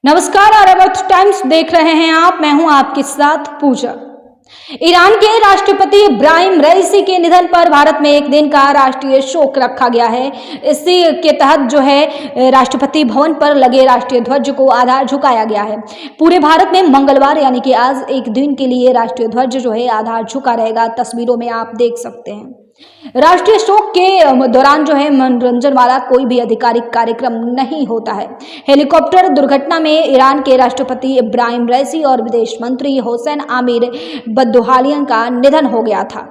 नमस्कार, आर्यवर्त टाइम्स देख रहे हैं आप। मैं हूं आपके साथ पूजा। ईरान के राष्ट्रपति इब्राहिम रईसी के निधन पर भारत में एक दिन का राष्ट्रीय शोक रखा गया है। इसी के तहत जो है राष्ट्रपति भवन पर लगे राष्ट्रीय ध्वज को आधा झुकाया गया है। पूरे भारत में मंगलवार यानी कि आज एक दिन के लिए राष्ट्रीय ध्वज जो है आधा झुका रहेगा। तस्वीरों में आप देख सकते हैं। राष्ट्रीय शोक के दौरान जो है मनोरंजन वाला कोई भी आधिकारिक कार्यक्रम नहीं होता है। हेलीकॉप्टर दुर्घटना में ईरान के राष्ट्रपति इब्राहिम रईसी और विदेश मंत्री हुसैन आमिर बद्दुहालियन का निधन हो गया था।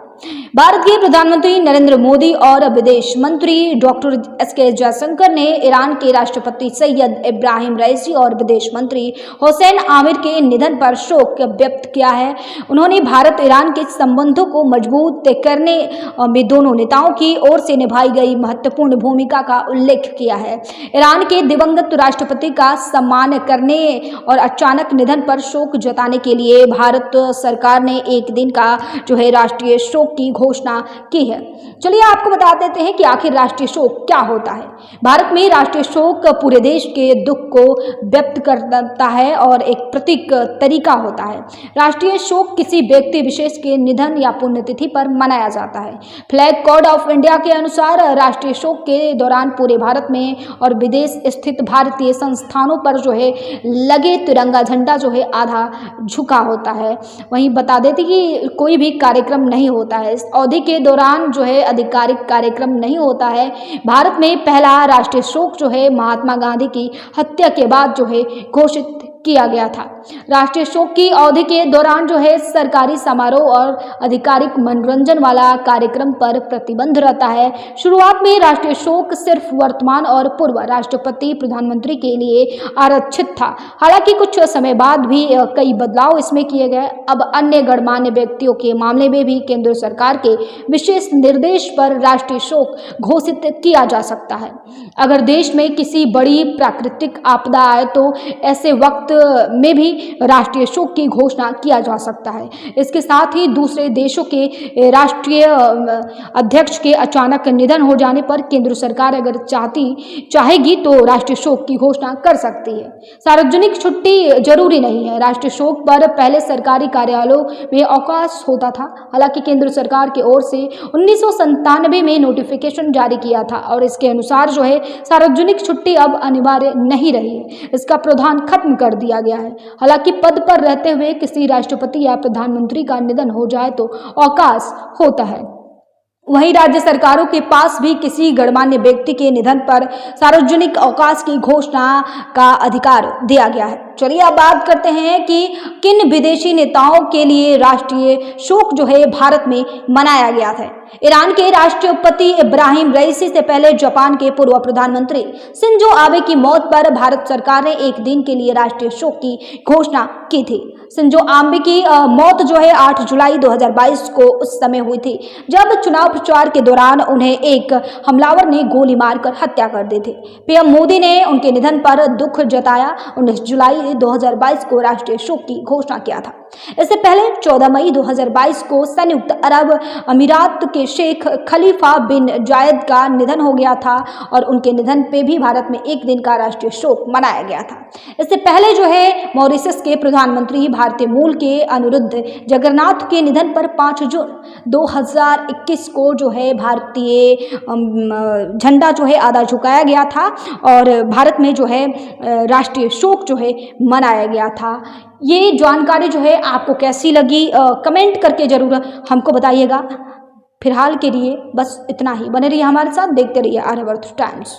भारत के प्रधानमंत्री नरेंद्र मोदी और विदेश मंत्री डॉक्टर एस.के. जयशंकर ने ईरान के राष्ट्रपति सैयद इब्राहिम रईसी और विदेश मंत्री हुसैन आमिर के निधन पर शोक व्यक्त किया है। उन्होंने भारत ईरान के संबंधों को मजबूत करने में दोनों नेताओं की ओर से निभाई गई महत्वपूर्ण भूमिका का उल्लेख किया है। ईरान के दिवंगत राष्ट्रपति का सम्मान करने और अचानक निधन पर शोक जताने के लिए भारत सरकार ने एक दिन का जो है राष्ट्रीय शोक की घोषणा की है। चलिए आपको बता देते हैं कि आखिर राष्ट्रीय शोक क्या होता है। भारत में राष्ट्रीय शोक पूरे देश के दुख को व्यक्त करता है और एक प्रतीक तरीका होता है। राष्ट्रीय शोक किसी व्यक्ति विशेष के निधन या पुण्यतिथि पर मनाया जाता है। फ्लैग कोड ऑफ इंडिया के अनुसार राष्ट्रीय शोक के दौरान पूरे भारत में और विदेश स्थित भारतीय संस्थानों पर जो है लगे तिरंगा झंडा जो है आधा झुका होता है। वहीं बता देते कि कोई भी कार्यक्रम नहीं होता है। इस अवधि के दौरान जो है आधिकारिक कार्यक्रम नहीं होता है। भारत में पहला राष्ट्रीय शोक जो है महात्मा गांधी की हत्या के बाद जो है घोषित किया गया था। राष्ट्रीय शोक की अवधि के दौरान जो है सरकारी समारोह और आधिकारिक मनोरंजन वाला कार्यक्रम पर प्रतिबंध रहता है। शुरुआत में राष्ट्रीय शोक सिर्फ वर्तमान और पूर्व राष्ट्रपति प्रधानमंत्री के लिए आरक्षित था। हालांकि कुछ समय बाद भी कई बदलाव इसमें किए गए। अब अन्य गणमान्य व्यक्तियों के मामले में भी केंद्र सरकार के विशेष निर्देश पर राष्ट्रीय शोक घोषित किया जा सकता है। अगर देश में किसी बड़ी प्राकृतिक आपदा आए तो ऐसे वक्त में भी राष्ट्रीय शोक की घोषणा किया जा सकता है। इसके साथ ही दूसरे देशों के राष्ट्रीय अध्यक्ष के अचानक निधन हो जाने पर केंद्र सरकार अगर चाहेगी तो राष्ट्रीय शोक की घोषणा कर सकती है। सार्वजनिक छुट्टी जरूरी नहीं है। राष्ट्रीय शोक पर पहले सरकारी कार्यालयों में अवकाश होता था। हालांकि केंद्र सरकार की ओर से 1997 में नोटिफिकेशन जारी किया था और इसके अनुसार जो है सार्वजनिक छुट्टी अब अनिवार्य नहीं रही है। इसका प्रावधान खत्म कर दिया गया है। हालांकि पद पर रहते हुए किसी राष्ट्रपति या प्रधानमंत्री का निधन हो जाए तो अवकाश होता है। वहीं राज्य सरकारों के पास भी किसी गणमान्य व्यक्ति के निधन पर सार्वजनिक अवकाश की घोषणा का अधिकार दिया गया है। चलिए अब बात करते हैं कि किन विदेशी नेताओं के लिए राष्ट्रीय शोक जो है भारत में मनाया गया था। ईरान के राष्ट्रपति इब्राहिम रईसी से पहले जापान के पूर्व प्रधानमंत्री शिंजो आबे की मौत पर भारत सरकार ने एक दिन के लिए राष्ट्रीय शोक की घोषणा की थी। शिंजो आबे की मौत जो है 8 जुलाई 2022 को उस समय हुई थी जब चुनाव प्रचार के दौरान उन्हें एक हमलावर ने गोली मारकर हत्या कर दी थी। पीएम मोदी ने उनके निधन पर दुख जताया। 19 जुलाई 2022 को राष्ट्रीय शोक की घोषणा किया था। इससे पहले 14 मई 2022 को संयुक्त अरब अमीरात के शेख खलीफा बिन जायद का निधन हो गया था और उनके निधन पे भी भारत में एक दिन का राष्ट्रीय शोक मनाया गया था। इससे पहले जो है मॉरिशस के प्रधानमंत्री भारतीय मूल के अनिरुद्ध जगन्नाथ के निधन पर 5 जून 2021 को जो है भारतीय झंडा जो है आधा झुकाया गया था और भारत में जो है राष्ट्रीय शोक जो है मनाया गया था। ये जानकारी जो है आपको कैसी लगी कमेंट करके जरूर हमको बताइएगा। फिलहाल के लिए बस इतना ही। बने रहिए हमारे साथ, देखते रहिए आर्यवर्त टाइम्स।